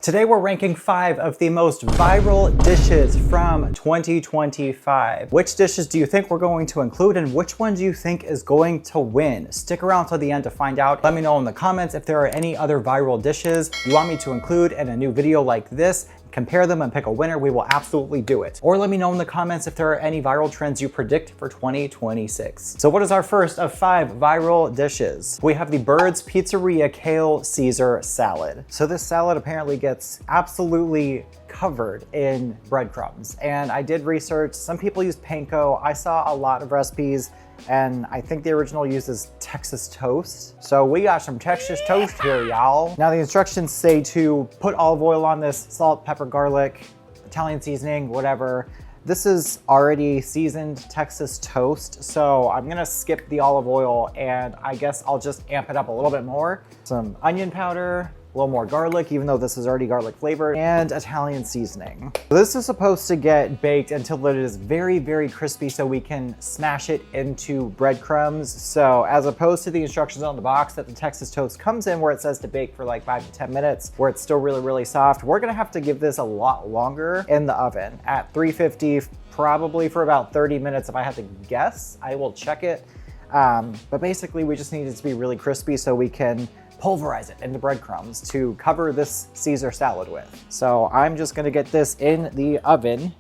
Today we're ranking 5 of the most viral dishes from 2025. Which dishes do you think we're going to include and which one do you think is going to win? Stick around till the end to find out. Let me know in the comments if there are any other viral dishes you want me to include in a new video like this. Compare them and pick a winner. We will absolutely do it. Or let me know in the comments if there are any viral trends you predict for 2026. So what is our first of 5 viral dishes? We have the Bird's Pizzeria Kale Caesar Salad. So this salad apparently gets absolutely covered in breadcrumbs. And I did research, some people use panko. I saw a lot of recipes and I think the original uses Texas toast. So we got some Texas toast here, y'all. Now the instructions say to put olive oil on this, salt, pepper, garlic, Italian seasoning, whatever. This is already seasoned Texas toast, so I'm gonna skip the olive oil and I guess I'll just amp it up a little bit more. Some onion powder, a little more garlic, even though this is already garlic flavored, and Italian seasoning. This is supposed to get baked until it is very, very crispy so we can smash it into breadcrumbs. So as opposed to the instructions on the box that the Texas toast comes in where it says to bake for like 5 to 10 minutes, where it's still really, really soft, we're gonna have to give this a lot longer in the oven at 350, probably for about 30 minutes if I had to guess. I will check it. But basically we just need it to be really crispy so we can pulverize it into breadcrumbs to cover this Caesar salad with. So I'm just gonna get this in the oven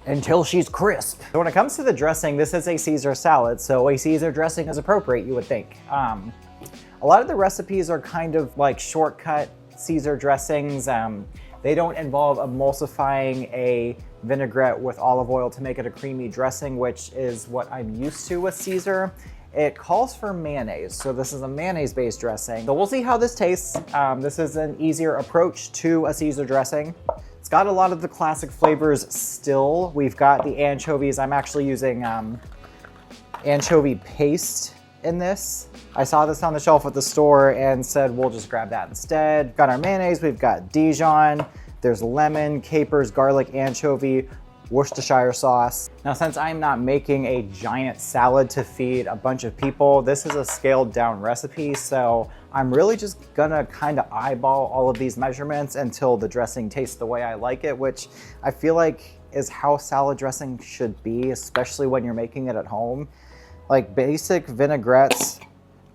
until she's crisp. So when it comes to the dressing, this is a Caesar salad, so a Caesar dressing is appropriate, you would think. A lot of the recipes are kind of like shortcut Caesar dressings. They don't involve emulsifying a vinaigrette with olive oil to make it a creamy dressing, which is what I'm used to with Caesar. It calls for mayonnaise, so this is a mayonnaise-based dressing. So we'll see how this tastes. This is an easier approach to a Caesar dressing. It's got a lot of the classic flavors still. We've got the anchovies. I'm actually using anchovy paste in this. I saw this on the shelf at the store and said, we'll just grab that instead. We've got our mayonnaise, we've got Dijon, there's lemon, capers, garlic, anchovy, Worcestershire sauce. Now, since I'm not making a giant salad to feed a bunch of people, this is a scaled down recipe, so I'm really just gonna kind of eyeball all of these measurements until the dressing tastes the way I like it, which I feel like is how salad dressing should be, especially when you're making it at home. Like basic vinaigrettes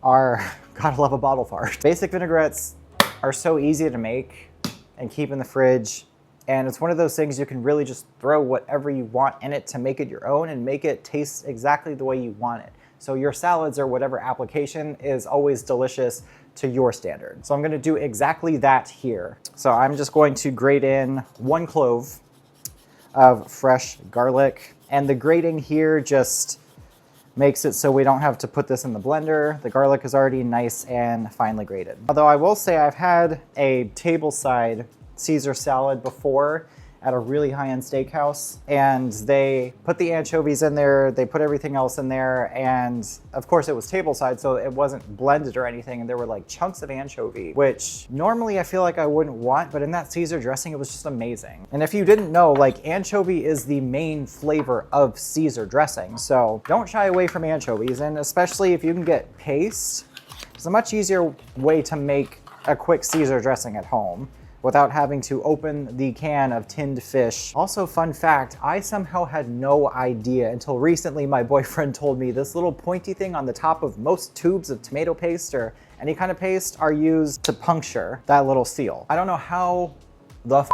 are, gotta love a bottle fart. Basic vinaigrettes are so easy to make and keep in the fridge. And it's one of those things you can really just throw whatever you want in it to make it your own and make it taste exactly the way you want it. So your salads or whatever application is always delicious to your standard. So I'm gonna do exactly that here. So I'm just going to grate in 1 clove of fresh garlic. And the grating here just makes it so we don't have to put this in the blender. The garlic is already nice and finely grated. Although I will say I've had a tableside Caesar salad before at a really high-end steakhouse, and they put the anchovies in there, they put everything else in there, and of course it was tableside, so it wasn't blended or anything, and there were like chunks of anchovy, which normally I feel like I wouldn't want, but in that Caesar dressing, it was just amazing. And if you didn't know, like anchovy is the main flavor of Caesar dressing, so don't shy away from anchovies, and especially if you can get paste, it's a much easier way to make a quick Caesar dressing at home without having to open the can of tinned fish. Also, fun fact, I somehow had no idea until recently my boyfriend told me this little pointy thing on the top of most tubes of tomato paste or any kind of paste are used to puncture that little seal. I don't know how the f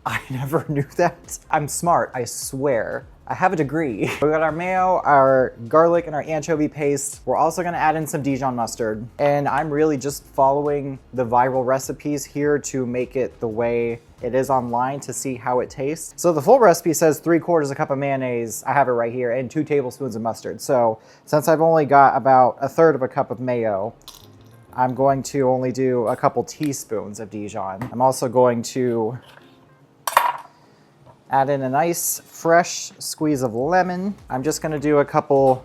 I never knew that. I'm smart, I swear. I have a degree. We got our mayo, our garlic, and our anchovy paste. We're also gonna add in some Dijon mustard. And I'm really just following the viral recipes here to make it the way it is online to see how it tastes. So the full recipe says 3/4 cup of mayonnaise, I have it right here, and 2 tablespoons of mustard. So since I've only got about 1/3 cup of mayo, I'm going to only do a couple teaspoons of Dijon. I'm also going to add in a nice fresh squeeze of lemon. I'm just gonna do a couple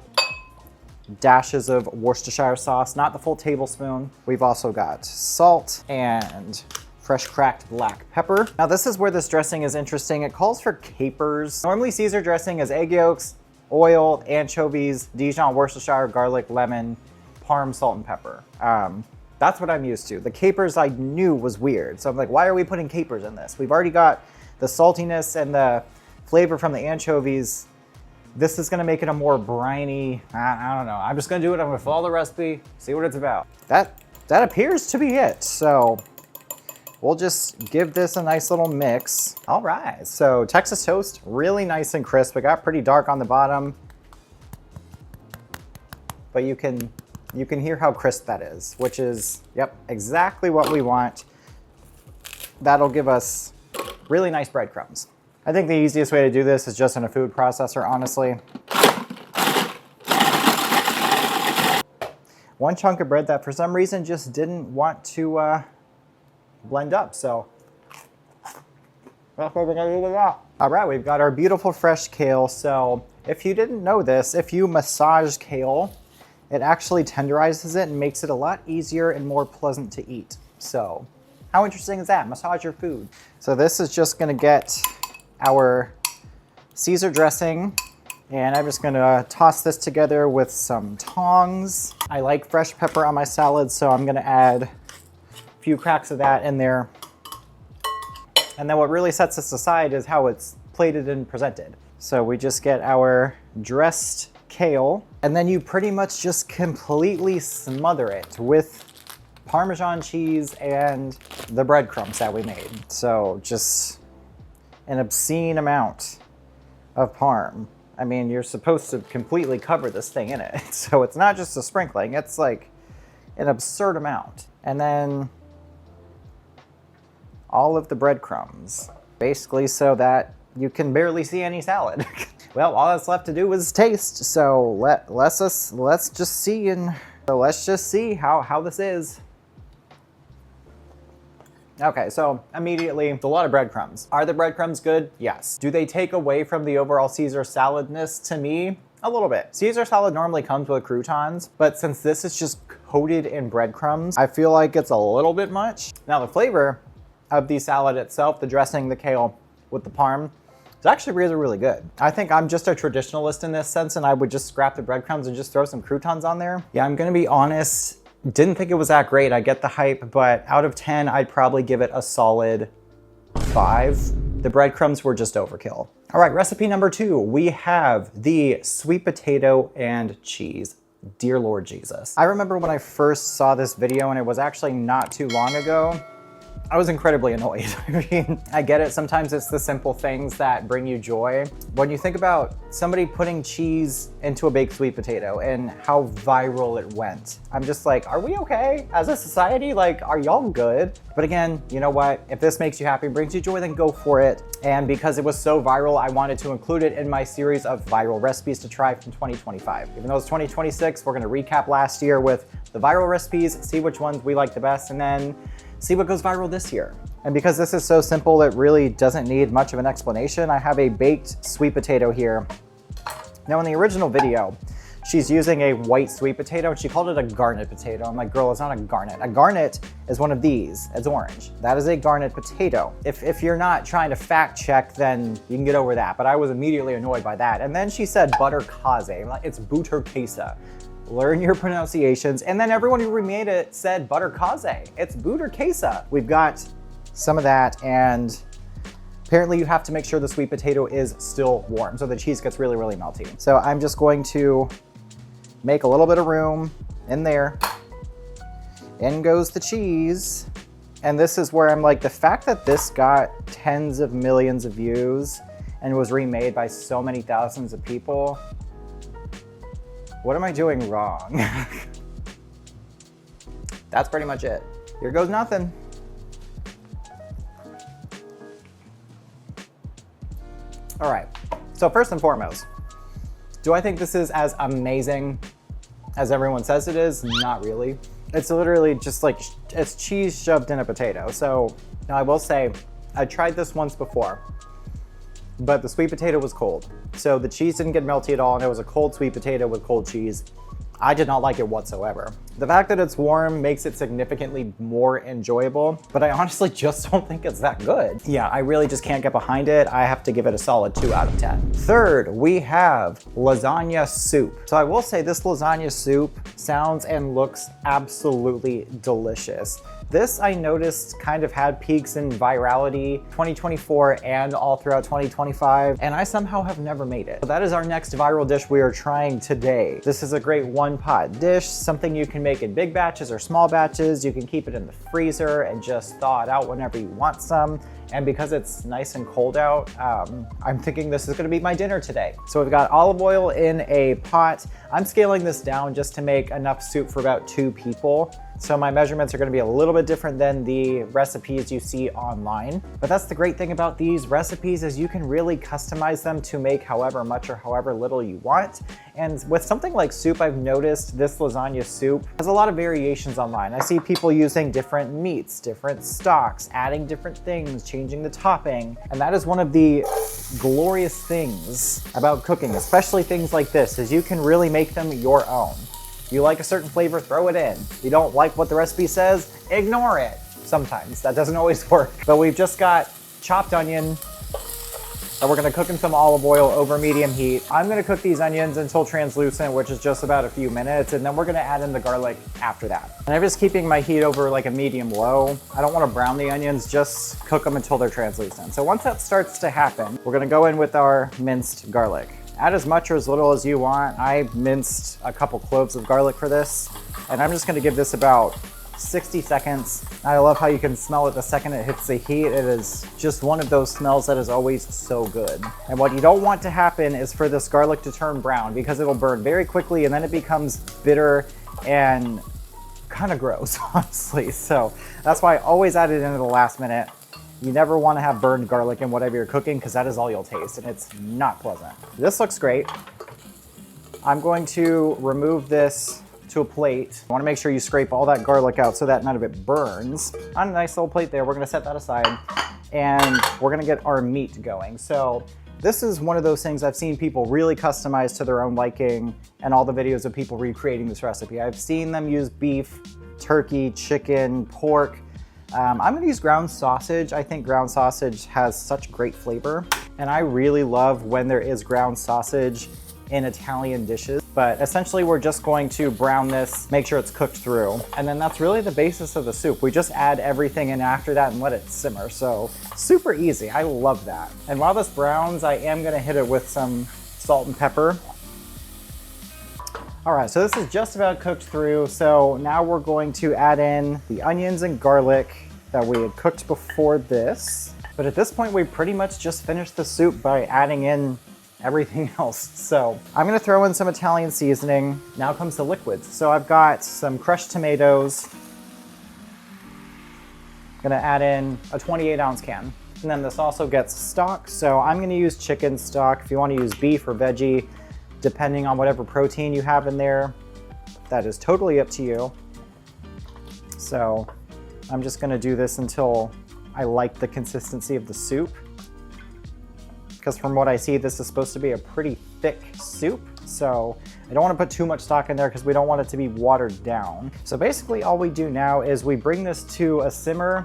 dashes of Worcestershire sauce, not the full tablespoon. We've also got salt and fresh cracked black pepper. Now this is where this dressing is interesting. It calls for capers. Normally Caesar dressing is egg yolks, oil, anchovies, Dijon, Worcestershire, garlic, lemon, parm, salt, and pepper. That's what I'm used to. The capers I knew was weird. So I'm like, why are we putting capers in this? We've already got the saltiness and the flavor from the anchovies. This is gonna make it a more briny, I don't know. I'm just gonna do it. I'm gonna follow the recipe, see what it's about. That appears to be it. So we'll just give this a nice little mix. All right, so Texas toast, really nice and crisp. It got pretty dark on the bottom, but you can hear how crisp that is, which is, yep, exactly what we want. That'll give us really nice breadcrumbs. I think the easiest way to do this is just in a food processor, honestly. One chunk of bread that for some reason just didn't want to blend up, so that's what we're gonna do with that. All right, we've got our beautiful fresh kale. So if you didn't know this, if you massage kale, it actually tenderizes it and makes it a lot easier and more pleasant to eat. So how interesting is that? Massage your food. So this is just gonna get our Caesar dressing, and I'm just gonna toss this together with some tongs. I like fresh pepper on my salad, so I'm gonna add a few cracks of that in there. And then what really sets this aside is how it's plated and presented. So we just get our dressed kale, and then you pretty much just completely smother it with Parmesan cheese and the breadcrumbs that we made. So just an obscene amount of parm. I mean, you're supposed to completely cover this thing in it. So it's not just a sprinkling, it's like an absurd amount. And then all of the breadcrumbs, basically so that you can barely see any salad. Well, all that's left to do is taste. So let's just see how this is. Okay, so immediately, a lot of breadcrumbs. Are the breadcrumbs good? Yes. Do they take away from the overall Caesar saladness to me? A little bit. Caesar salad normally comes with croutons, but since this is just coated in breadcrumbs, I feel like it's a little bit much. Now the flavor of the salad itself, the dressing, the kale with the parm, it's actually really, really good. I think I'm just a traditionalist in this sense, and I would just scrap the breadcrumbs and just throw some croutons on there. Yeah, I'm gonna be honest, didn't think it was that great. I get the hype, but out of 10, I'd probably give it a solid 5. The breadcrumbs were just overkill. All right, recipe number 2. We have the sweet potato and cheese. Dear Lord Jesus. I remember when I first saw this video, and it was actually not too long ago, I was incredibly annoyed. I mean, I get it. Sometimes it's the simple things that bring you joy. When you think about somebody putting cheese into a baked sweet potato and how viral it went, I'm just like, are we okay as a society? Like, are y'all good? But again, you know what? If this makes you happy, brings you joy, then go for it. And because it was so viral, I wanted to include it in my series of viral recipes to try from 2025. Even though it's 2026, we're gonna recap last year with the viral recipes, see which ones we like the best, and then see what goes viral this year. And because this is so simple, it really doesn't need much of an explanation. I have a baked sweet potato here. Now in the original video, she's using a white sweet potato and she called it a garnet potato. I'm like, girl, it's not a garnet. A garnet is one of these, it's orange. That is a garnet potato. If you're not trying to fact check, then you can get over that. But I was immediately annoyed by that. And then she said butter kaze, like it's butterkesa. Learn your pronunciations. And then everyone who remade it said butter kaze. It's butterkesa. We've got some of that, and apparently you have to make sure the sweet potato is still warm so the cheese gets really, really melty. So I'm just going to make a little bit of room in there. In goes the cheese. And this is where I'm like, the fact that this got tens of millions of views and was remade by so many thousands of people, what am I doing wrong? That's pretty much it. Here goes nothing. All right, so first and foremost, do I think this is as amazing as everyone says it is? Not really. It's literally just like, it's cheese shoved in a potato. So now I will say, I tried this once before, but the sweet potato was cold. So the cheese didn't get melty at all, and it was a cold sweet potato with cold cheese. I did not like it whatsoever. The fact that it's warm makes it significantly more enjoyable, but I honestly just don't think it's that good. Yeah, I really just can't get behind it. I have to give it a solid 2 out of 10. Third, we have lasagna soup. So I will say this lasagna soup sounds and looks absolutely delicious. This, I noticed, kind of had peaks in virality 2024 and all throughout 2025, and I somehow have never made it. So that is our next viral dish we are trying today. This is a great one-pot dish, something you can make in big batches or small batches. You can keep it in the freezer and just thaw it out whenever you want some. And because it's nice and cold out, I'm thinking this is gonna be my dinner today. So we've got olive oil in a pot. I'm scaling this down just to make enough soup for about 2 people. So my measurements are gonna be a little bit different than the recipes you see online. But that's the great thing about these recipes is you can really customize them to make however much or however little you want. And with something like soup, I've noticed this lasagna soup has a lot of variations online. I see people using different meats, different stocks, adding different things, changing the topping. And that is one of the glorious things about cooking, especially things like this, is you can really make them your own. You like a certain flavor, throw it in. You don't like what the recipe says, ignore it. Sometimes, that doesn't always work. But we've just got chopped onion that we're gonna cook in some olive oil over medium heat. I'm gonna cook these onions until translucent, which is just about a few minutes, and then we're gonna add in the garlic after that. And I'm just keeping my heat over like a medium low. I don't wanna brown the onions, just cook them until they're translucent. So once that starts to happen, we're gonna go in with our minced garlic. Add as much or as little as you want. I minced a couple cloves of garlic for this, and I'm just gonna give this about 60 seconds. I love how you can smell it the second it hits the heat. It is just one of those smells that is always so good. And what you don't want to happen is for this garlic to turn brown, because it'll burn very quickly and then it becomes bitter and kind of gross, honestly. So that's why I always add it in at the last minute. You never want to have burned garlic in whatever you're cooking, because that is all you'll taste, and it's not pleasant. This looks great. I'm going to remove this to a plate. You want to make sure you scrape all that garlic out so that none of it burns. On a nice little plate there, we're going to set that aside, and we're going to get our meat going. So this is one of those things I've seen people really customize to their own liking, and all the videos of people recreating this recipe. I've seen them use beef, turkey, chicken, pork. I'm gonna use ground sausage. I think ground sausage has such great flavor, and I really love when there is ground sausage in Italian dishes. But essentially we're just going to brown this, make sure it's cooked through, and then that's really the basis of the soup. We just add everything in after that and let it simmer. So super easy, I love that. And while this browns, I am gonna hit it with some salt and pepper. All right, so this is just about cooked through. So now we're going to add in the onions and garlic that we had cooked before this. But at this point, we pretty much just finished the soup by adding in everything else. So I'm gonna throw in some Italian seasoning. Now comes the liquids. So I've got some crushed tomatoes. Gonna add in a 28-ounce can. And then this also gets stock. So I'm gonna use chicken stock. If you wanna use beef or veggie, depending on whatever protein you have in there, that is totally up to you. So I'm just gonna do this until I like the consistency of the soup. Because from what I see, this is supposed to be a pretty thick soup. So I don't wanna put too much stock in there because we don't want it to be watered down. So basically all we do now is we bring this to a simmer,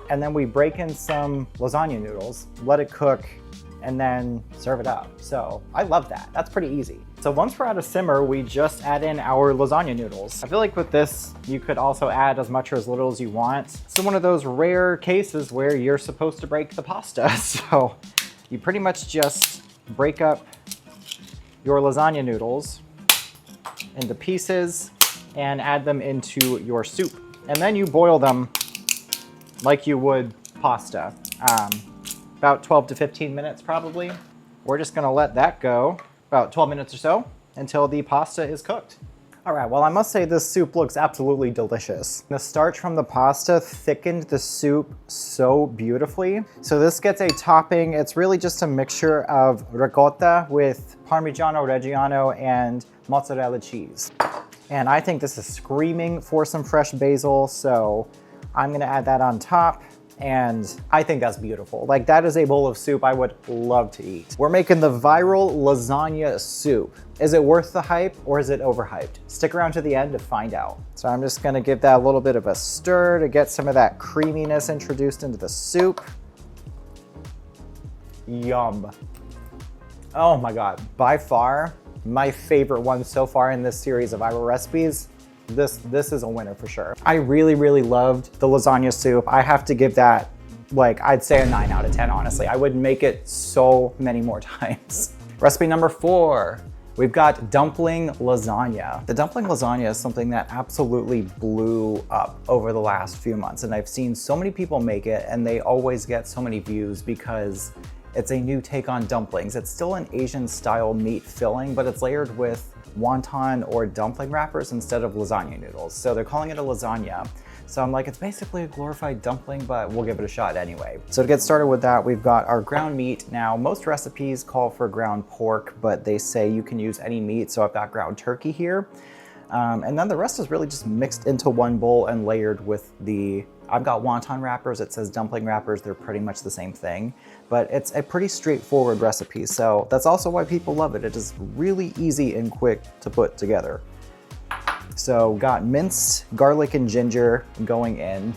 and then we break in some lasagna noodles, let it cook, and then serve it up. So I love that. That's pretty easy. So once we're at a simmer, we just add in our lasagna noodles. I feel like with this, you could also add as much or as little as you want. It's one of those rare cases where you're supposed to break the pasta. So you pretty much just break up your lasagna noodles into pieces and add them into your soup. And then you boil them like you would pasta. About 12 to 15 minutes probably. We're just gonna let that go about 12 minutes or so until the pasta is cooked. All right, well, I must say this soup looks absolutely delicious. The starch from the pasta thickened the soup so beautifully. So this gets a topping. It's really just a mixture of ricotta with Parmigiano Reggiano and mozzarella cheese. And I think this is screaming for some fresh basil, so I'm gonna add that on top. And I think that's beautiful. Like, that is a bowl of soup I would love to eat. We're making the viral lasagna soup. Is it worth the hype or is it overhyped? Stick around to the end to find out. So I'm just gonna give that a little bit of a stir to get some of that creaminess introduced into the soup. Yum. Oh my God, by far, my favorite one so far in this series of viral recipes. This is a winner for sure. I really loved the lasagna soup. I have to give that, like, I'd say a 9 out of 10, honestly. I would make it so many more times. Recipe number 4, we've got dumpling lasagna. The dumpling lasagna is something that absolutely blew up over the last few months, and I've seen so many people make it, and they always get so many views because it's a new take on dumplings. It's still an Asian style meat filling, but it's layered with wonton or dumpling wrappers instead of lasagna noodles. So they're calling it a lasagna. So I'm like, it's basically a glorified dumpling, but we'll give it a shot anyway. So to get started with that, we've got our ground meat. Now, most recipes call for ground pork, but they say you can use any meat. So I've got ground turkey here. And then the rest is really just mixed into one bowl and layered with I've got wonton wrappers, it says dumpling wrappers, they're pretty much the same thing, but it's a pretty straightforward recipe. So that's also why people love it. It is really easy and quick to put together. So got minced garlic and ginger going in.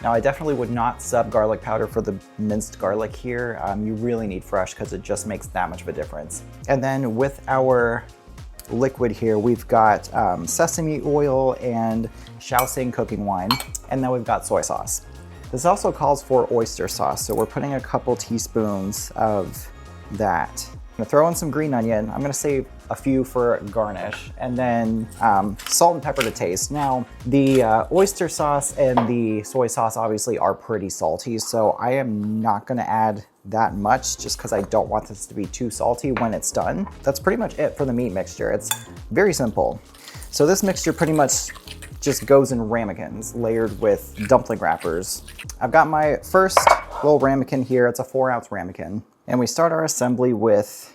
Now I definitely would not sub garlic powder for the minced garlic here. You really need fresh because it just makes that much of a difference. And then with our liquid here, we've got sesame oil and Shaoxing cooking wine, and then we've got soy sauce. This also calls for oyster sauce, so we're putting a couple teaspoons of that. I'm gonna throw in some green onion. I'm gonna save a few for garnish, and then salt and pepper to taste. Now, the oyster sauce and the soy sauce obviously are pretty salty, so I am not gonna add that much just because I don't want this to be too salty when it's done. That's pretty much it for the meat mixture. It's very simple. So this mixture pretty much just goes in ramekins layered with dumpling wrappers. I've got my first little ramekin here. It's a 4-ounce ramekin. And we start our assembly with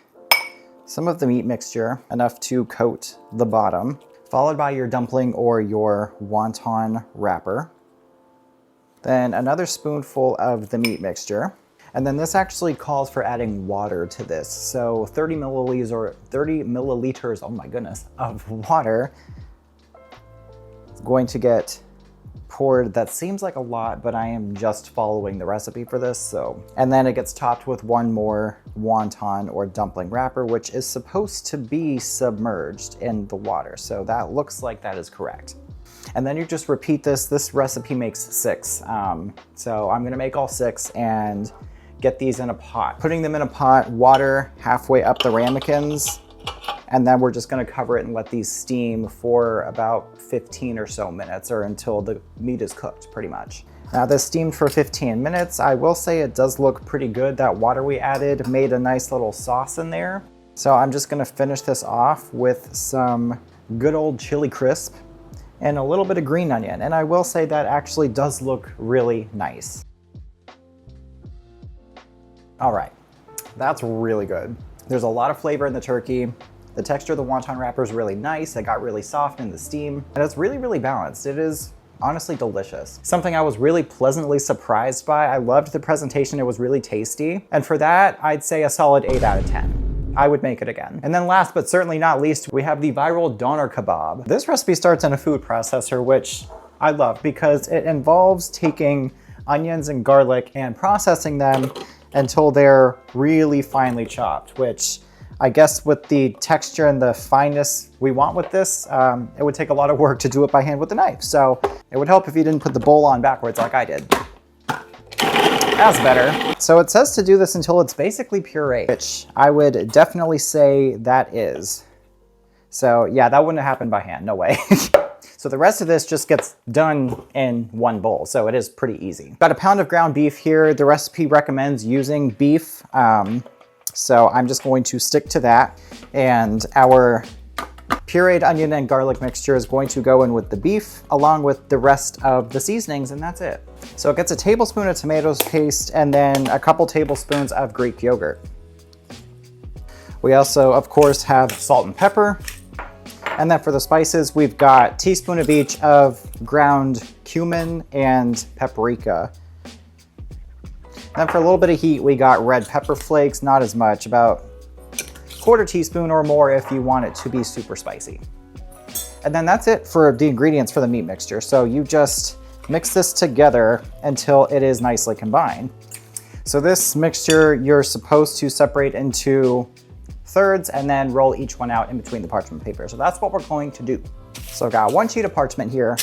some of the meat mixture, enough to coat the bottom, followed by your dumpling or your wonton wrapper. Then another spoonful of the meat mixture. And then this actually calls for adding water to this. So 30 milliliters, oh my goodness, of water is going to get poured. That seems like a lot, but I am just following the recipe for this. So, and then it gets topped with one more wonton or dumpling wrapper, which is supposed to be submerged in the water. So that looks like that is correct. And then you just repeat this. This recipe makes 6. So I'm gonna make all 6 and get these in a pot. Putting them in a pot, water halfway up the ramekins, and then we're just gonna cover it and let these steam for about 15 or so minutes, or until the meat is cooked, pretty much. Now this steamed for 15 minutes. I will say it does look pretty good. That water we added made a nice little sauce in there. So I'm just gonna finish this off with some good old chili crisp and a little bit of green onion. And I will say that actually does look really nice. All right, that's really good. There's a lot of flavor in the turkey. The texture of the wonton wrapper is really nice. It got really soft in the steam, and it's really balanced. It is honestly delicious. Something I was really pleasantly surprised by. I loved the presentation. It was really tasty. And for that, I'd say a solid 8 out of 10. I would make it again. And then last but certainly not least, we have the viral doner kebab. This recipe starts in a food processor, which I love because it involves taking onions and garlic and processing them until they're really finely chopped, which I guess with the texture and the fineness we want with this, it would take a lot of work to do it by hand with a knife. So it would help if you didn't put the bowl on backwards like I did. That's better. So it says to do this until it's basically puree, which I would definitely say that is. So yeah, that wouldn't have happened by hand, no way. So the rest of this just gets done in one bowl, so it is pretty easy. About a pound of ground beef here. The recipe recommends using beef, so I'm just going to stick to that. And our pureed onion and garlic mixture is going to go in with the beef, along with the rest of the seasonings, and that's it. So it gets a tablespoon of tomato paste and then a couple tablespoons of Greek yogurt. We also, of course, have salt and pepper. And then for the spices, we've got a teaspoon of each of ground cumin and paprika. Then for a little bit of heat, we got red pepper flakes, not as much, about 1/4 teaspoon or more if you want it to be super spicy. And then that's it for the ingredients for the meat mixture. So you just mix this together until it is nicely combined. So this mixture, you're supposed to separate into thirds and then roll each one out in between the parchment paper. So that's what we're going to do. So I've got 1 sheet of parchment here,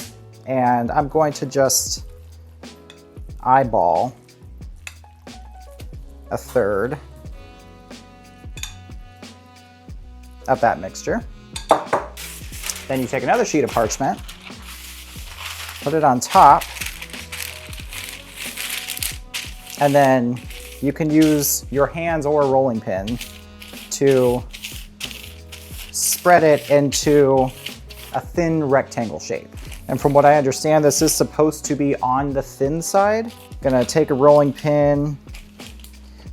and I'm going to just eyeball 1/3 of that mixture. Then you take another sheet of parchment, put it on top, and then you can use your hands or a rolling pin to spread it into a thin rectangle shape. And from what I understand, this is supposed to be on the thin side. Gonna take a rolling pin.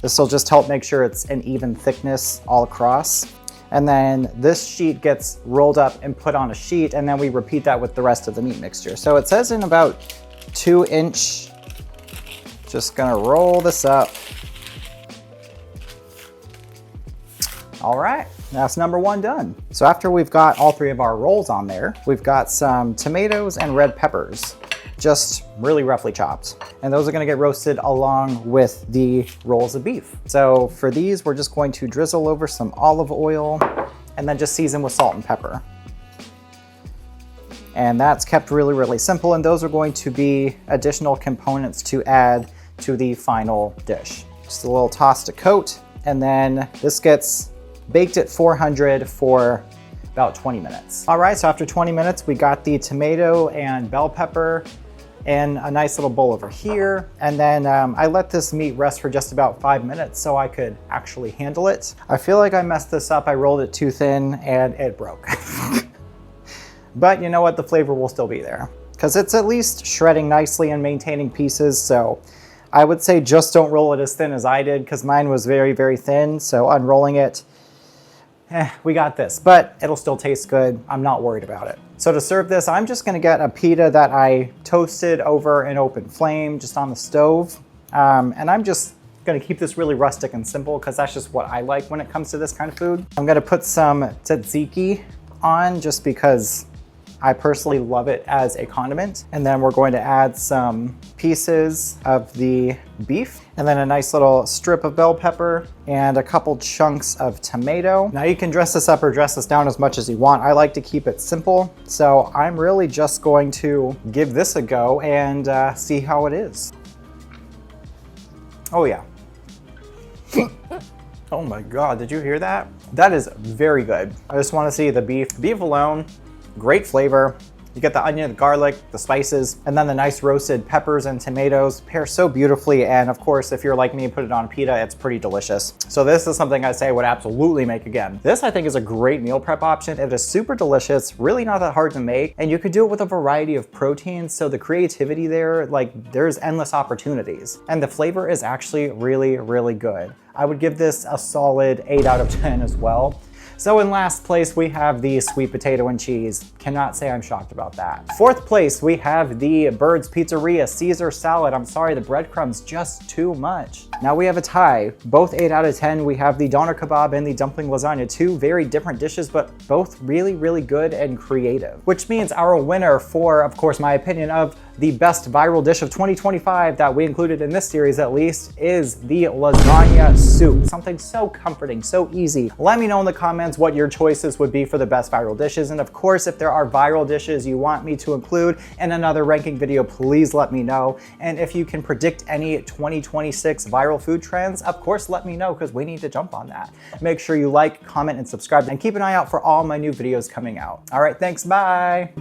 This will just help make sure it's an even thickness all across. And then this sheet gets rolled up and put on a sheet, and then we repeat that with the rest of the meat mixture. So it says in about 2-inch. Just gonna roll this up. All right, that's number 1 done. So after we've got all 3 of our rolls on there, we've got some tomatoes and red peppers, just really roughly chopped. And those are gonna get roasted along with the rolls of beef. So for these, we're just going to drizzle over some olive oil and then just season with salt and pepper. And that's kept really, really simple. And those are going to be additional components to add to the final dish. Just a little toss to coat. And then this gets baked at 400 for about 20 minutes. All right, so after 20 minutes, we got the tomato and bell pepper in a nice little bowl over here. And then I let this meat rest for just about 5 minutes so I could actually handle it. I feel like I messed this up. I rolled it too thin and it broke. But you know what? The flavor will still be there because it's at least shredding nicely and maintaining pieces. So I would say just don't roll it as thin as I did because mine was very, very thin. So unrolling it, we got this, but it'll still taste good. I'm not worried about it. So to serve this, I'm just gonna get a pita that I toasted over an open flame just on the stove. And I'm just gonna keep this really rustic and simple because that's just what I like when it comes to this kind of food. I'm gonna put some tzatziki on just because I personally love it as a condiment. And then we're going to add some pieces of the beef and then a nice little strip of bell pepper and a couple chunks of tomato. Now you can dress this up or dress this down as much as you want. I like to keep it simple. So I'm really just going to give this a go and see how it is. Oh yeah. Oh my God, did you hear that? That is very good. I just want to see the beef. Beef alone, great flavor. You get the onion, the garlic, the spices, and then the nice roasted peppers and tomatoes pair so beautifully. And of course, if you're like me and put it on a pita, it's pretty delicious. So this is something I say would absolutely make again. This I think is a great meal prep option. It is super delicious, really not that hard to make. And you could do it with a variety of proteins. So the creativity there, like there's endless opportunities. And the flavor is actually really, really good. I would give this a solid 8 out of 10 as well. So in last place, we have the sweet potato and cheese. Cannot say I'm shocked about that. 4th place, we have the Bird's Pizzeria Caesar salad. I'm sorry, the breadcrumbs just too much. Now we have a tie, both 8 out of 10. We have the doner kebab and the dumpling lasagna, 2 very different dishes, but both really, really good and creative. Which means our winner for, of course, my opinion of the best viral dish of 2025 that we included in this series at least is the lasagna soup. Something so comforting, so easy. Let me know in the comments what your choices would be for the best viral dishes. And of course, if there are viral dishes you want me to include in another ranking video, please let me know. And if you can predict any 2026 viral food trends, of course, let me know because we need to jump on that. Make sure you like, comment, and subscribe, and keep an eye out for all my new videos coming out. All right, thanks, bye.